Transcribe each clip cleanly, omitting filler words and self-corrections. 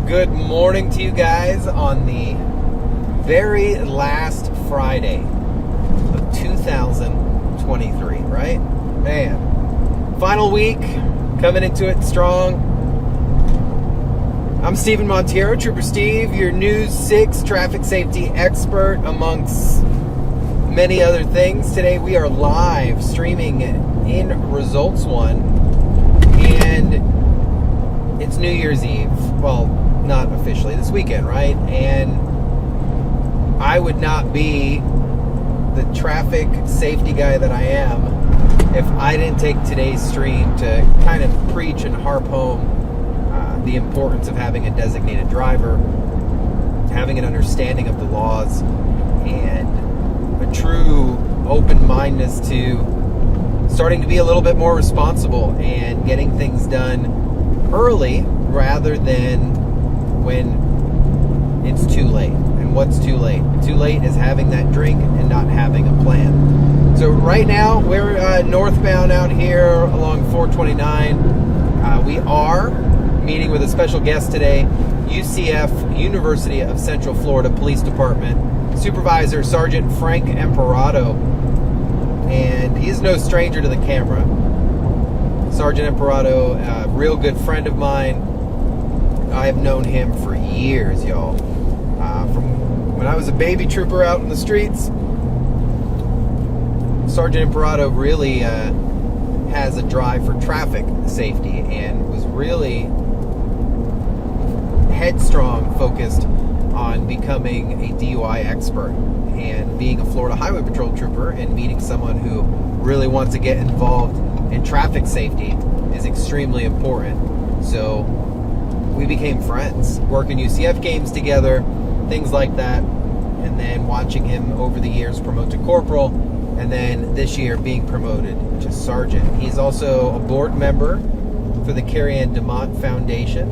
Good morning to you guys on the very last Friday of 2023, right? Man, final week, coming into it strong. I'm Stephen Montiero, Trooper Steve, your News 6 traffic safety expert, amongst many other things. Today we are live streaming in Results One, and it's New Year's Eve. Well, not officially, this weekend, right? And I would not be the traffic safety guy that I am if I didn't take today's stream to kind of preach and harp home the importance of having a designated driver, having an understanding of the laws, and a true open-mindedness to starting to be a little bit more responsible and getting things done early rather than when it's too late. And what's too late? Too late is having that drink and not having a plan. So right now we're northbound out here along 429. We are meeting with a special guest today, UCF, University of Central Florida Police Department Supervisor Sergeant Frank Imparato, and he's no stranger to the camera. Sergeant Imparato, a real good friend of mine. I have known him for years, y'all. From when I was a baby trooper out in the streets, Sergeant Imparato really has a drive for traffic safety and was really headstrong focused on becoming a DUI expert, and being a Florida Highway Patrol trooper and meeting someone who really wants to get involved in traffic safety is extremely important. So we became friends, working UCF games together, things like that, and then watching him over the years promote to corporal, and then this year being promoted to sergeant. He's also a board member for the Carrie Ann DeMont Foundation,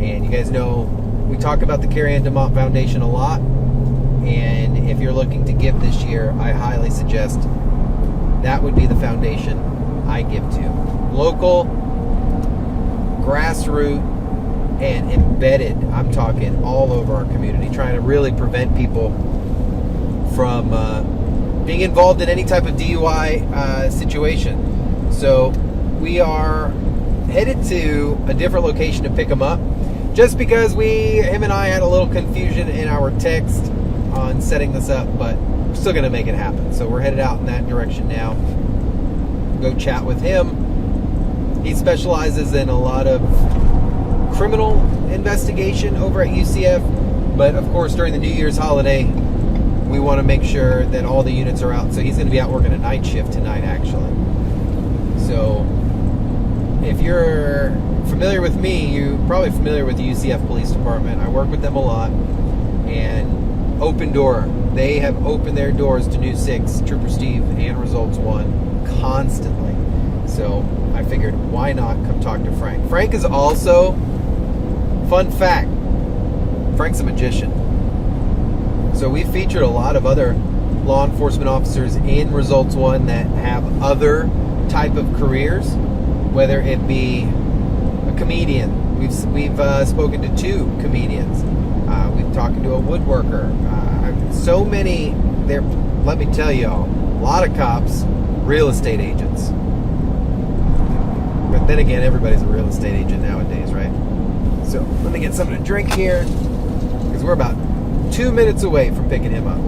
and you guys know we talk about the Carrie Ann DeMont Foundation a lot, and if you're looking to give this year, I highly suggest that would be the foundation I give to. Local, grassroots, and embedded. I'm talking all over our community, trying to really prevent people from being involved in any type of DUI situation. So we are headed to a different location to pick him up, just because him and I had a little confusion in our text on setting this up, but we're still going to make it happen. So we're headed out in that direction now. Go chat with him. He specializes in a lot of criminal investigation over at UCF, but of course during the New Year's holiday we want to make sure that all the units are out, so he's going to be out working a night shift tonight actually. So if you're familiar with me, you're probably familiar with the UCF Police Department. I work with them a lot, and open door, they have opened their doors to News 6, Trooper Steve, and Results One constantly. So I figured, why not come talk to Frank? Frank is also, fun fact, Frank's a magician. So we featured a lot of other law enforcement officers in Results One that have other type of careers, whether it be a comedian. We've spoken to 2 comedians. We've talked to a woodworker. So many there. Let me tell y'all, a lot of cops, real estate agents. But then again, everybody's a real estate agent nowadays, right? So let me get something to drink here, because we're about 2 minutes away from picking him up.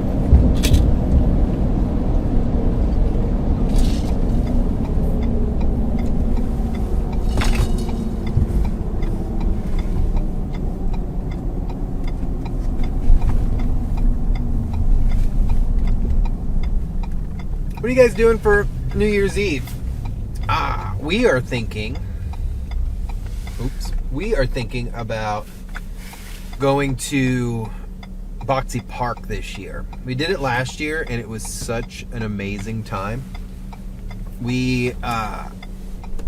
What are you guys doing for New Year's Eve? We are thinking about going to Boxy Park this year. We did it last year and it was such an amazing time.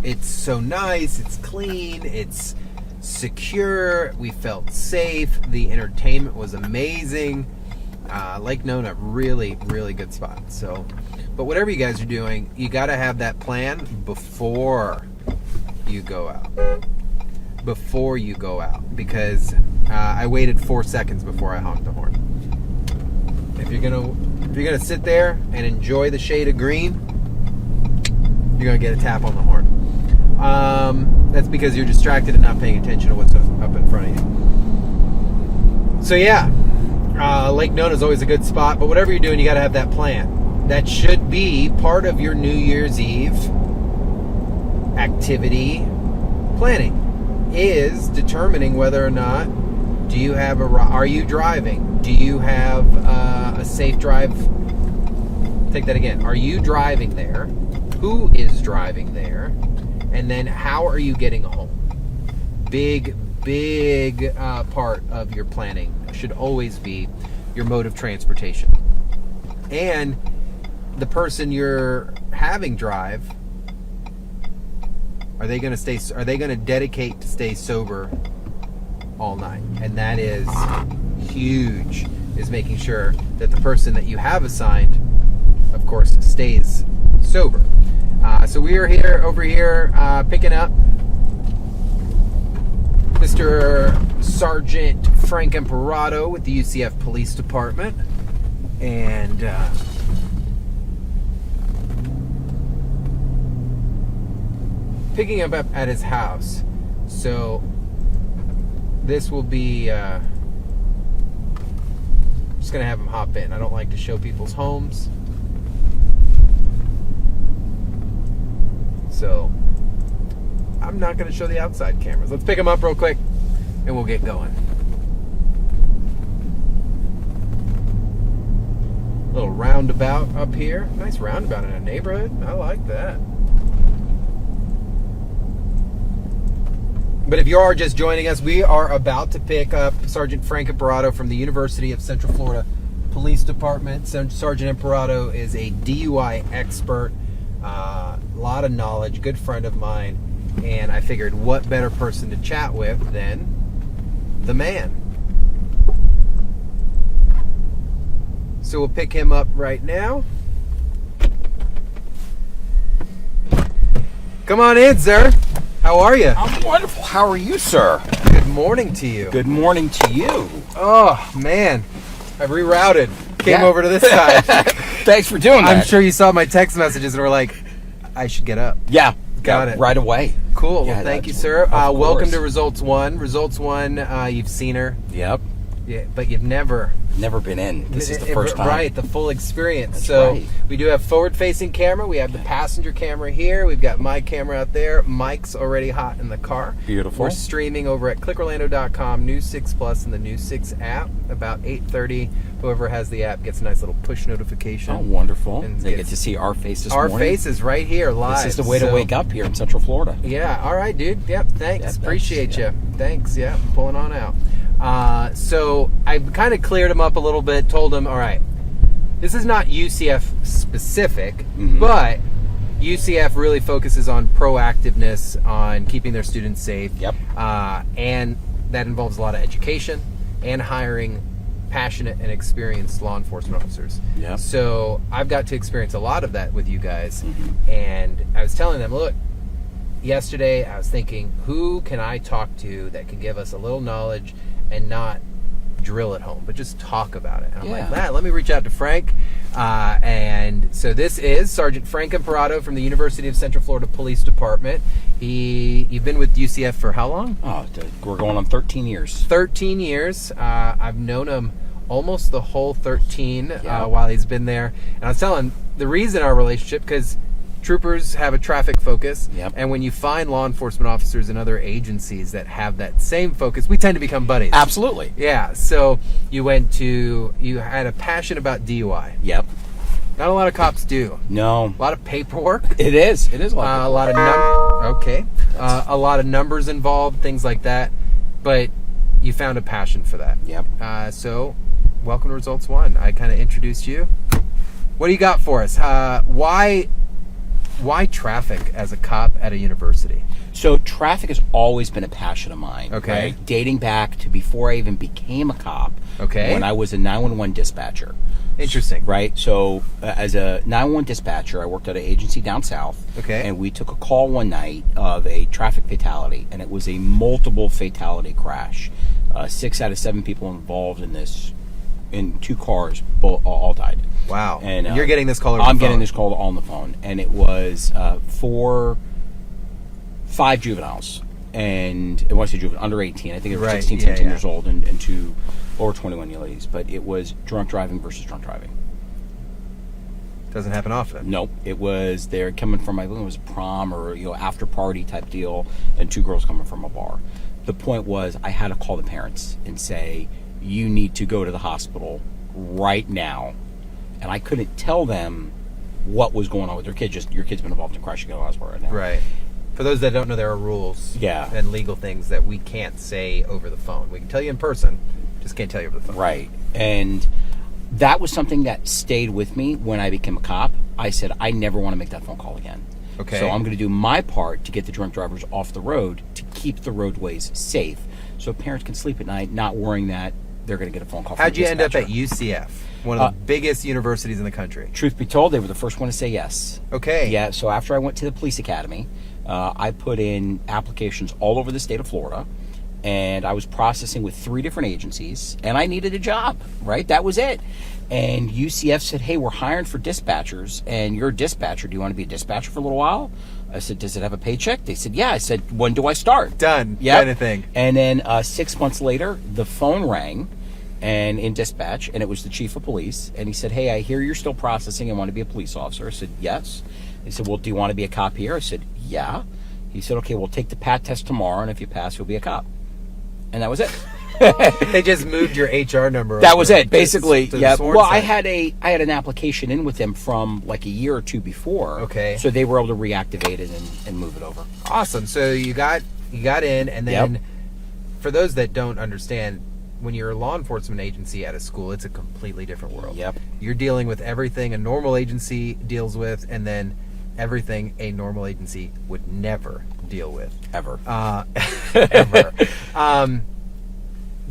It's so nice, it's clean, it's secure, we felt safe, the entertainment was amazing. Lake Nona, really, really good spot. So, but whatever you guys are doing, you got to have that plan before you go out. Because I waited 4 seconds before I honked the horn. If you're gonna sit there and enjoy the shade of green, you're gonna get a tap on the horn. That's because you're distracted and not paying attention to what's up in front of you. So yeah, Lake Nona is always a good spot, but whatever you're doing, you got to have that plan. That should be part of your New Year's Eve activity planning, is determining whether or not are you driving? Do you have a safe drive? Take that again. Are you driving there? Who is driving there? And then how are you getting home? Big part of your planning should always be your mode of transportation. And the person you're having drive, are they going to dedicate to stay sober all night? And that is huge, is making sure that the person that you have assigned, of course, stays sober. So we are over here picking up Mr. Sergeant Frank Imparato with the UCF Police Department, and picking him up at his house. So this will be just gonna have him hop in. I don't like to show people's homes, so I'm not going to show the outside cameras. Let's pick them up real quick and we'll get going. Little roundabout up here. Nice roundabout in a neighborhood. I like that. But if you are just joining us, we are about to pick up Sergeant Frank Imparato from the University of Central Florida Police Department. Sergeant Imparato is a DUI expert. A lot of knowledge, good friend of mine, and I figured what better person to chat with than the man. So we'll pick him up right now. Come on in, sir. How are you? I'm wonderful. How are you, sir? Good morning to you. Good morning to you. Oh, man. I've rerouted. Came over to this side. Thanks for doing that. I'm sure you saw my text messages and were like, I should get up. Yeah. Got it. Right away. Cool. Yeah, well, thank you, sir. Welcome to Results One. Results One, you've seen her. Yep. Yeah, but you've never been in. This is the first time. Right, the full experience. That's so right. We do have forward-facing camera. We have the passenger camera here. We've got my camera out there. Mike's already hot in the car. Beautiful. We're streaming over at clickorlando.com, News 6 Plus, and the News 6 app. About 8:30, whoever has the app gets a nice little push notification. Oh, wonderful. And they get to see our faces Our faces right here live. This is the way to wake up here in Central Florida. Yeah, all right, dude. Yep, thanks. Yep, appreciate you. Thanks, yeah, pulling on out. So I kind of cleared him up a little bit, told him, all right, this is not UCF specific, but UCF really focuses on proactiveness, on keeping their students safe. Yep. And that involves a lot of education and hiring passionate and experienced law enforcement officers. Yep. So I've got to experience a lot of that with you guys. And I was telling them, look, yesterday I was thinking, who can I talk to that can give us a little knowledge and not drill at home, but just talk about it. And I'm like, man, let me reach out to Frank. And so this is Sergeant Frank Imparato from the University of Central Florida Police Department. You've been with UCF for how long? Oh, we're going on 13 years. 13 years. I've known him almost the whole 13 while he's been there. And I was telling the reason our relationship, because troopers have a traffic focus, and when you find law enforcement officers in other agencies that have that same focus, we tend to become buddies. Absolutely. Yeah, so you had a passion about DUI. Yep. Not a lot of cops do. No. A lot of paperwork. It is. It is a lot. A lot of numbers involved, things like that. But you found a passion for that. Yep. So, welcome to Results One. I kind of introduced you. What do you got for us? Why traffic as a cop at a university? So traffic has always been a passion of mine. Okay. Right? Dating back to before I even became a cop. Okay. When I was a 911 dispatcher. Interesting. Right. So as a 911 dispatcher, I worked at an agency down south. Okay. And we took a call one night of a traffic fatality, and it was a multiple fatality crash. 6 out of 7 people involved in this, in 2 cars, all died. Wow. And you're getting this call over the I'm phone. getting this call on the phone, and it was 5 juveniles. And when I say juvenile, under 18, I think it was 16, 17 years old, and 2 over 21 ladies. But it was drunk driving versus drunk driving. Doesn't happen often. Nope. It was, they're coming from, I think it was a prom or after party type deal, and 2 girls coming from a bar. The point was, I had to call the parents and say, you need to go to the hospital right now. And I couldn't tell them what was going on with their kid. Just, your kid's been involved in a crash, you go to the hospital right now. Right. For those that don't know, there are rules and legal things that we can't say over the phone. We can tell you in person, just can't tell you over the phone. Right. And that was something that stayed with me when I became a cop. I said, I never want to make that phone call again. Okay. So I'm going to do my part to get the drunk drivers off the road, to keep the roadways safe, so parents can sleep at night not worrying that they're going to get a phone call from How'd the you end up dispatcher. at UCF, one of the biggest universities in the country? Truth be told, they were the first one to say yes. Okay. Yeah, so after I went to the police academy, I put in applications all over the state of Florida, and I was processing with 3 different agencies, and I needed a job, right? That was it. And UCF said, hey, we're hiring for dispatchers, and you're a dispatcher. Do you want to be a dispatcher for a little while? I said, does it have a paycheck? They said, yeah. I said, when do I start? Done. Yep. Kind of thing. And then 6 months later, the phone rang, and in dispatch, and it was the chief of police, and he said, hey, I hear you're still processing and want to be a police officer. I said, yes. He said, well, do you want to be a cop here? I said, yeah. He said, okay, we'll take the PAT test tomorrow, and if you pass, you'll be a cop. And that was it. They just moved your HR number. That was it, basically. Yeah. Well, I I had an application in with them from like a year or 2 before. Okay. So they were able to reactivate it and move it over. Awesome. So you got in, and then for those that don't understand, when you're a law enforcement agency at a school, it's a completely different world. Yep. You're dealing with everything a normal agency deals with, and then everything a normal agency would never deal with. Ever. Ever.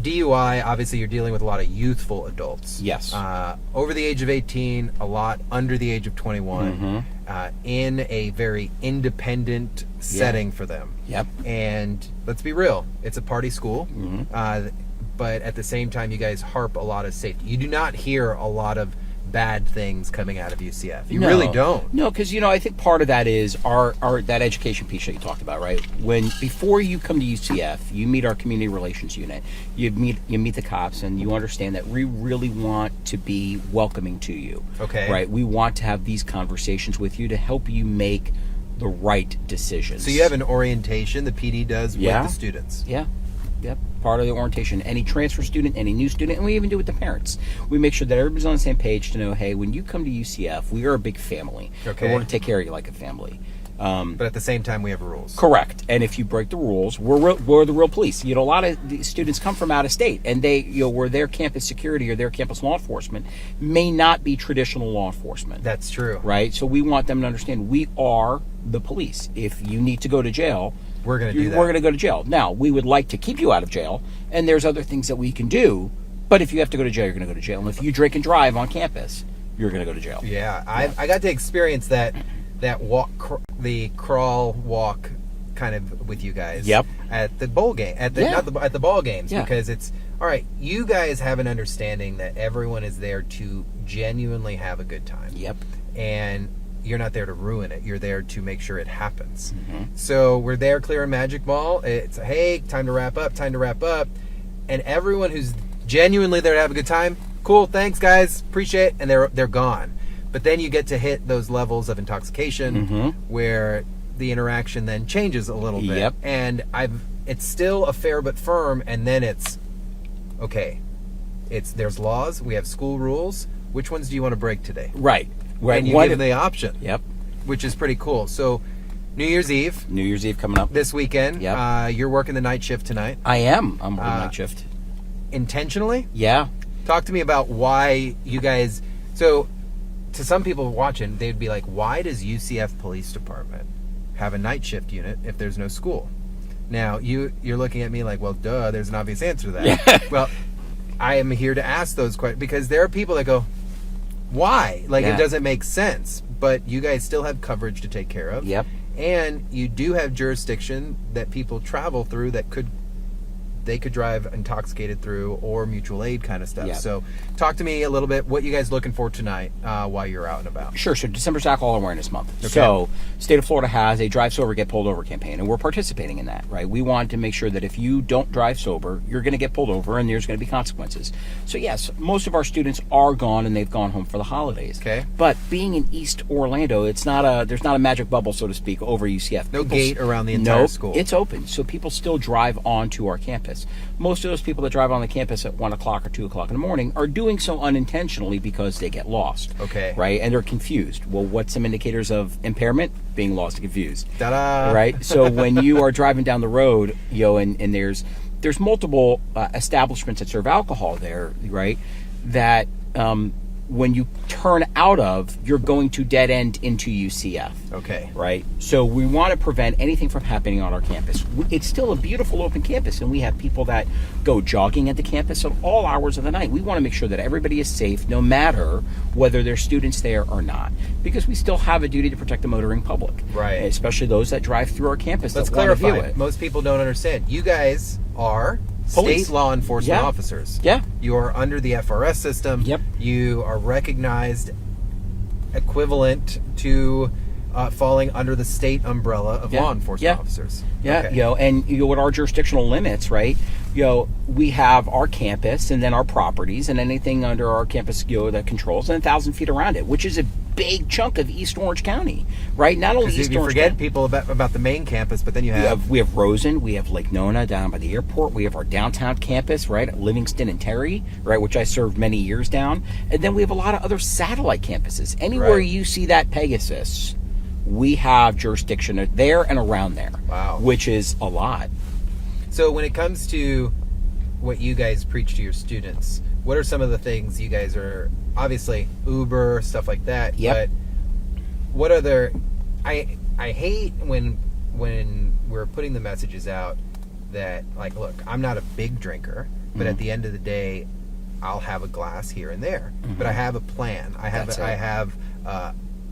DUI, obviously you're dealing with a lot of youthful adults. Yes. Over the age of 18, a lot under the age of 21, in a very independent setting for them. Yep. And let's be real, it's a party school, but at the same time, you guys harp a lot of safety. You do not hear a lot of bad things coming out of UCF. You really don't. No, because I think part of that is our that education piece that you talked about, right? Before you come to UCF, you meet our community relations unit. You meet the cops, and you understand that we really want to be welcoming to you. Okay. Right. We want to have these conversations with you to help you make the right decisions. So you have an orientation the PD does with the students. Yeah. Yep, part of the orientation. Any transfer student, any new student, and we even do it with the parents. We make sure that everybody's on the same page to know, hey, when you come to UCF, we are a big family. Okay. And we're going to take care of you like a family. But at the same time, we have rules. Correct. And if you break the rules, we're the real police. A lot of the students come from out of state, and they, where their campus security or their campus law enforcement may not be traditional law enforcement. That's true. Right? So we want them to understand we are the police. If you need to go to jail, we're going to do that. We're going to go to jail. Now, we would like to keep you out of jail, and there's other things that we can do, but if you have to go to jail, you're going to go to jail. And if you drink and drive on campus, you're going to go to jail. Yeah, I got to experience that walk, the crawl walk kind of with you guys. Yep. At the bowl game, at the ball games, because it's all right. You guys have an understanding that everyone is there to genuinely have a good time. Yep. And you're not there to ruin it. You're there to make sure it happens. So we're there clearing Magic Mall. It's, hey, time to wrap up. And everyone who's genuinely there to have a good time, cool, thanks guys, appreciate it, and they're gone. But then you get to hit those levels of intoxication where the interaction then changes a little bit. Yep. And it's still a fair but firm, and then it's okay. There's laws, we have school rules. Which ones do you want to break today? Right. And you give them the option. Yep. Which is pretty cool. So, New Year's Eve. New Year's Eve coming up. This weekend. Yep. You're working the night shift tonight. I am. I'm working night shift. Intentionally? Yeah. Talk to me about why you guys... So, to some people watching, they'd be like, why does UCF Police Department have a night shift unit if there's no school? Now, you're looking at me like, well, duh, there's an obvious answer to that. Yeah. Well, I am here to ask those questions because there are people that go, why? It doesn't make sense. But you guys still have coverage to take care of. Yep. And you do have jurisdiction that people travel through that could they could drive intoxicated through, or mutual aid kind of stuff. Yeah. So talk to me a little bit, what you guys looking for tonight while you're out and about. Sure. So December's Alcohol Awareness Month. Okay. So state of Florida has a Drive Sober, Get Pulled Over campaign, and we're participating in that, right? We want to make sure that if you don't drive sober, you're going to get pulled over and there's going to be consequences. So yes, most of our students are gone and they've gone home for the holidays. Okay. But being in East Orlando, there's not a magic bubble, so to speak, over UCF. No gate around the entire school. It's open, so people still drive onto our campus. Most of those people that drive on the campus at 1 o'clock or 2 o'clock in the morning are doing so unintentionally because they get lost. Okay. Right? And they're confused. Well, what's some indicators of impairment? Being lost and confused. Ta-da! Right? So when you are driving down the road, and there's multiple establishments that serve alcohol there, right? That when you turn out of, you're going to dead end into UCF. Okay. Right? So we want to prevent anything from happening on our campus. It's still a beautiful open campus, and we have people that go jogging at the campus at all hours of the night. We want to make sure that everybody is safe, no matter whether there's students there or not, because we still have a duty to protect the motoring public. Right. Especially those that drive through our campus. Let's that want to clarify. view it. Most people don't understand. You guys are Police. state law enforcement Yeah. officers. Yeah. You are under the FRS system. Yep. You are recognized equivalent to falling under the state umbrella of Yeah. law enforcement Yeah. officers. Yeah, Okay. and with our jurisdictional limits, right? We have our campus and then our properties and anything under our campus, that controls, and 1,000 feet around it, which is a big chunk of East Orange County, right? Not only Because East you Orange forget County. people about the main campus, but then you have We have Rosen, we have Lake Nona down by the airport, we have our downtown campus, right, at Livingston and Terry, right, which I served many years down, and then we have a lot of other satellite campuses. Anywhere Right. you see that Pegasus, we have jurisdiction there and around there. Wow. Which is a lot. So when it comes to what you guys preach to your students, what are some of the things you guys are, obviously Uber, stuff like that, Yep. but what other, I hate when we're putting the messages out that, like, look, I'm not a big drinker, but at the end of the day, I'll have a glass here and there, but I have a plan. That's it. I have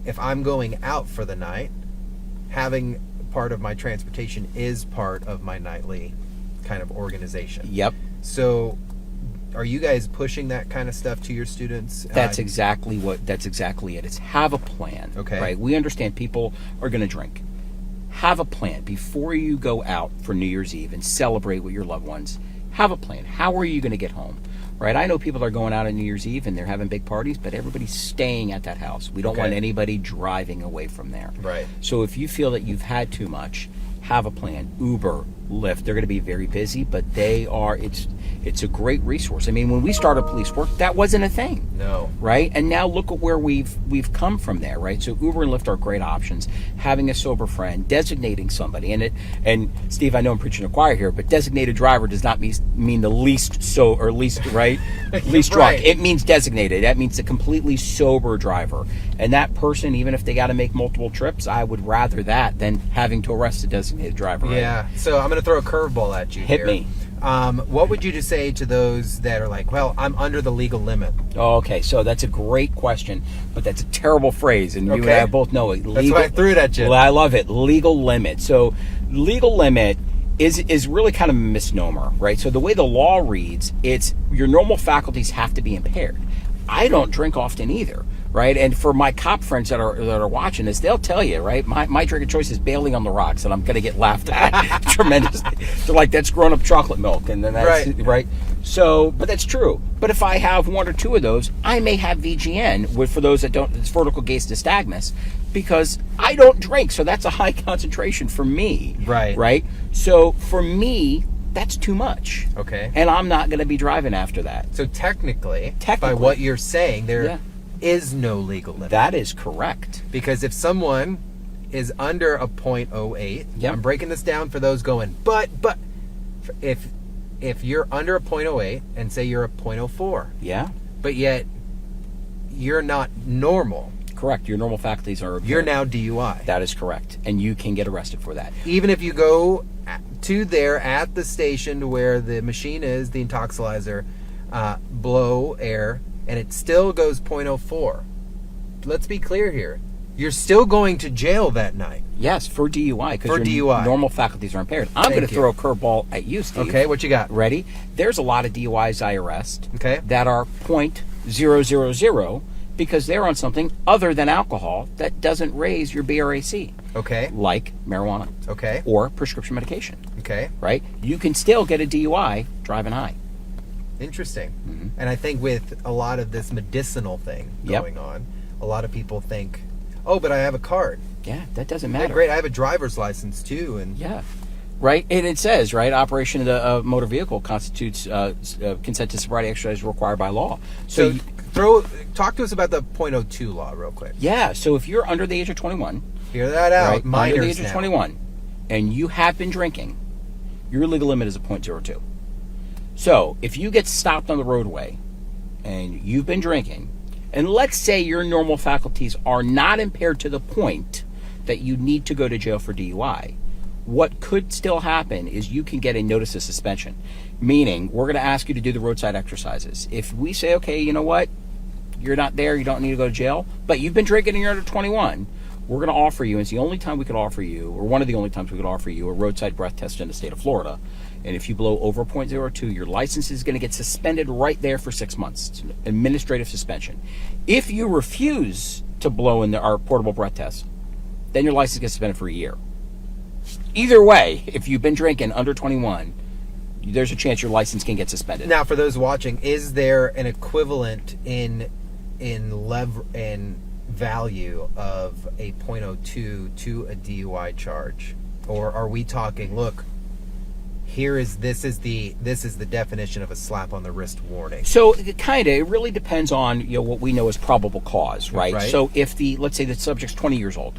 if I'm going out for the night, having part of my transportation is part of my nightly kind of organization. Yep. So are you guys pushing that kind of stuff to your students? That's exactly it. It's have a plan. Okay. Right? We understand people are going to drink. Have a plan before you go out for New Year's Eve and celebrate with your loved ones. Have a plan. How are you going to get home? Right? I know people are going out on New Year's Eve and they're having big parties, but everybody's staying at that house. We don't Okay. want anybody driving away from there. Right. So if you feel that you've had too much, have a plan. Uber, Lyft, they're going to be very busy, but it's a great resource. I mean, when we started police work, that wasn't a thing. No. Right? And now look at where we've come from there, right? So Uber and Lyft are great options. Having a sober friend, designating somebody, and Steve, I know I'm preaching to the choir here, but designated driver does not mean the least right? Least drunk. Right. It means designated. That means a completely sober driver. And that person, even if they got to make multiple trips, I would rather that than having to arrest a designated driver. Right? Yeah. So I'm going to throw a curveball at you Hit here. me. What would you just say to those that are like, well, I'm under the legal limit? Oh, okay, so that's a great question, but that's a terrible phrase, and you and Okay. I both know it. That's why I threw it at you. Well, I love it. Legal limit. So, legal limit is really kind of a misnomer, right? So the way the law reads, it's your normal faculties have to be impaired. I don't drink often either, right? And for my cop friends that are watching this, they'll tell you, right? My drink of choice is bailing on the rocks, and I'm going to get laughed at tremendously. They're like, that's grown up chocolate milk, and then that's right. So, but that's true. But if I have one or two of those, I may have VGN. For those that don't, it's vertical gaze nystagmus, because I don't drink, so that's a high concentration for me. Right. Right. So for me, that's too much. Okay. And I'm not going to be driving after that. So technically, by what you're saying, there is no legal limit. That is correct. Because if someone is under a .08, Yep. I'm breaking this down for those going, but if you're under a .08 and say you're a .04, Yeah. but yet you're not normal, Correct. Your normal faculties are you're now DUI. That is correct. And you can get arrested for that. Even if you go to there at the station where the machine is, the intoxilizer, blow air, and it still goes .04. Let's be clear here. You're still going to jail that night. Yes, for DUI. For DUI. Normal faculties are impaired. I'm going to throw a curveball at you, Steve. Okay, what you got? Ready? There's a lot of DUIs I arrest Okay. that are .000 because they're on something other than alcohol that doesn't raise your BRAC. Okay. Like marijuana. Okay. Or prescription medication. Okay. Right? You can still get a DUI driving high. Interesting. And I think with a lot of this medicinal thing going on, a lot of people think, oh, but I have a card. Yeah, that doesn't Yeah, matter. great. I have a driver's license too. And Yeah. Right? And it says, right, operation of the motor vehicle constitutes consent to sobriety exercise required by law. So talk to us about the .02 law real quick. Yeah, so if you're under the age of 21, Hear that out. right, Minors under the age of now. 21, and you have been drinking, your legal limit is a .02. So if you get stopped on the roadway and you've been drinking, and let's say your normal faculties are not impaired to the point that you need to go to jail for DUI, what could still happen is you can get a notice of suspension, meaning we're going to ask you to do the roadside exercises. If we say, okay, you know what, you're not there, you don't need to go to jail, but you've been drinking and you're under 21, we're going to offer you, and it's the only time we could offer you, or one of the only times we could offer you, a roadside breath test in the state of Florida. And if you blow over .02, your license is going to get suspended right there for 6 months. It's an administrative suspension. If you refuse to blow in our portable breath test, then your license gets suspended for a year. Either way, if you've been drinking under 21, there's a chance your license can get suspended. Now, for those watching, is there an equivalent in value of a .02 to a DUI charge, or are we talking? Look, this is the definition of a slap on the wrist warning. So it really depends on what we know as probable cause, right? So if let's say the subject's 20 years old,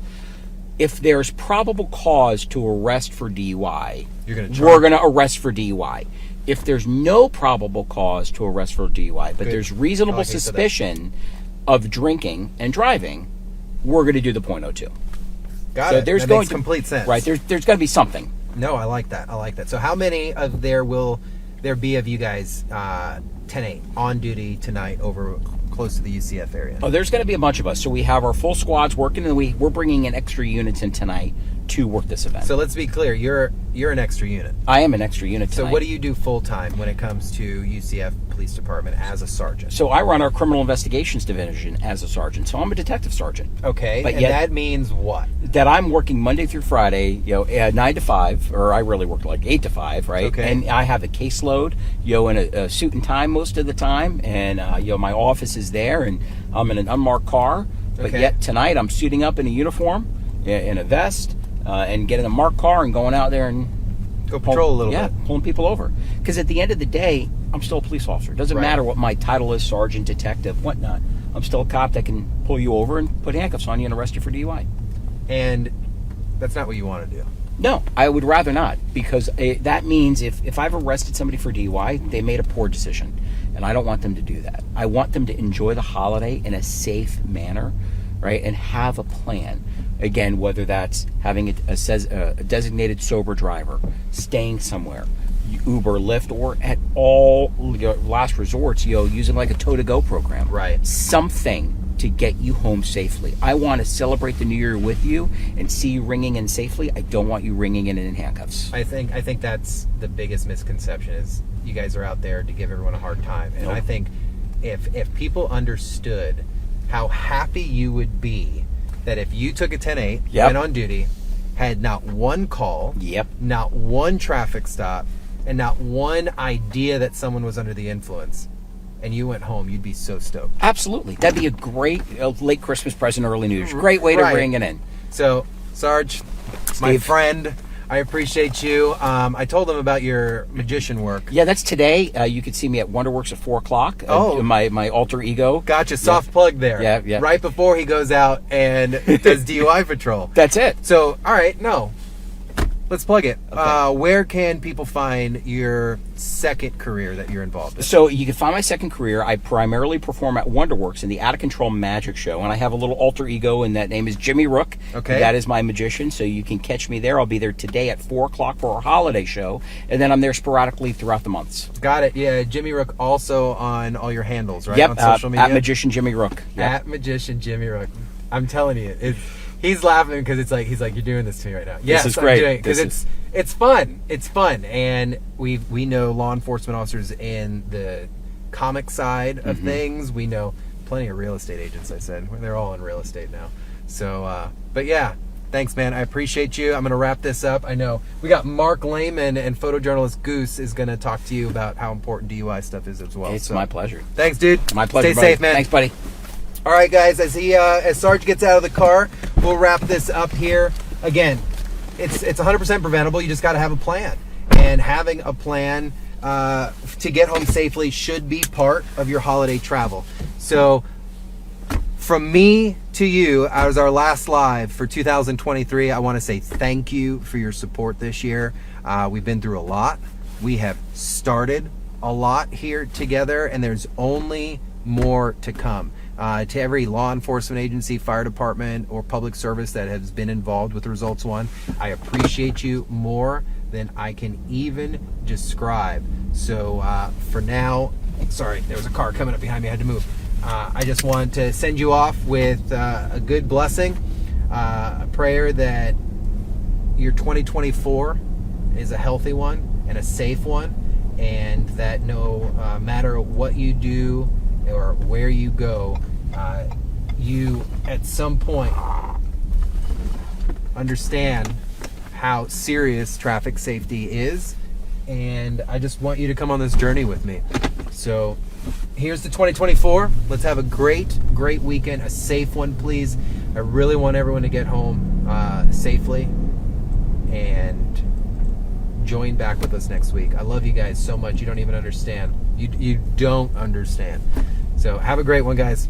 if there's probable cause to arrest for DUI, we're going to arrest for DUI. If there's no probable cause to arrest for DUI, but there's reasonable suspicion of drinking and driving, we're going to do the .02. Got it. That makes complete sense. Right. There's going to be something. No, I like that. So how many of will there be of you guys 10-8 on duty tonight over close to the UCF area? Oh, there's going to be a bunch of us. So we have our full squads working, and we're bringing in extra units in tonight to work this event. So let's be clear, you're an extra unit. I am an extra unit tonight. So what do you do full time when it comes to UCF Police Department as a sergeant? So I run our criminal investigations division as a sergeant. So I'm a detective sergeant. Okay, but that means what? That I'm working Monday through Friday, 9 to 5, or I really work like 8 to 5, right? Okay. And I have a caseload, in a suit and tie most of the time, and my office is there, and I'm in an unmarked car. But yet tonight I'm suiting up in a uniform, in a vest, and getting a marked car and going out there and go patrol a little bit. Yeah, pulling people over. Because at the end of the day, I'm still a police officer. It doesn't matter what my title is, sergeant, detective, whatnot. I'm still a cop that can pull you over and put handcuffs on you and arrest you for DUI. And that's not what you want to do. No, I would rather not, because that means if I've arrested somebody for DUI, they made a poor decision, and I don't want them to do that. I want them to enjoy the holiday in a safe manner, right, and have a plan. Again, whether that's having a designated sober driver, staying somewhere, Uber, Lyft, or at all last resorts, using like a tow-to-go program. Right. Something to get you home safely. I want to celebrate the New Year with you and see you ringing in safely. I don't want you ringing in handcuffs. I think that's the biggest misconception is you guys are out there to give everyone a hard time. And I think if people understood how happy you would be that if you took a 10-8, went on duty, had not one call, not one traffic stop, and not one idea that someone was under the influence, and you went home, you'd be so stoked. Absolutely. That'd be a great late Christmas present, early New Year's. Great way to bring it in. So, Sarge, my friend, I appreciate you. I told them about your magician work. Yeah, that's today. You can see me at Wonderworks at 4 o'clock. My alter ego. Gotcha. Soft plug there. Yeah. Right before he goes out and does DUI patrol. That's it. So, all right, let's plug it. Okay. Where can people find your second career that you're involved in? So you can find my second career. I primarily perform at Wonderworks in the Out of Control Magic Show, and I have a little alter ego, and that name is Jimmy Rook. Okay. That is my magician, so you can catch me there. I'll be there today at 4 o'clock for our holiday show, and then I'm there sporadically throughout the months. Got it. Yeah, Jimmy Rook also on all your handles, right? Yep. On social media? At Magician Jimmy Rook. Yep. At Magician Jimmy Rook. I'm telling you, he's laughing because it's like he's like, you're doing this to me right now. Yes, is great. I'm doing it because it's fun. It's fun, and we know law enforcement officers in the comic side of things. We know plenty of real estate agents. I said they're all in real estate now. So, but yeah. Thanks, man. I appreciate you. I'm going to wrap this up. I know we got Mark Lehman and photojournalist Goose is going to talk to you about how important DUI stuff is as well. It's my pleasure. Thanks, dude. My pleasure. Stay safe, man. Thanks, buddy. All right, guys. As Sarge gets out of the car, we'll wrap this up here. Again, it's 100% preventable. You just got to have a plan, and having a plan to get home safely should be part of your holiday travel. So, from me to you, as our last live for 2023, I want to say thank you for your support this year. We've been through a lot. We have started a lot here together, and there's only more to come. To every law enforcement agency, fire department, or public service that has been involved with Results One, I appreciate you more than I can even describe. So for now, sorry, there was a car coming up behind me. I had to move. I just want to send you off with a good blessing, a prayer that your 2024 is a healthy one and a safe one, and that no matter what you do or where you go, you at some point understand how serious traffic safety is, and I just want you to come on this journey with me. So here's the 2024. Let's have a great weekend, a safe one, please. I really want everyone to get home safely and join back with us next week. I love you guys so much. You don't even understand. You don't understand. So have a great one, guys.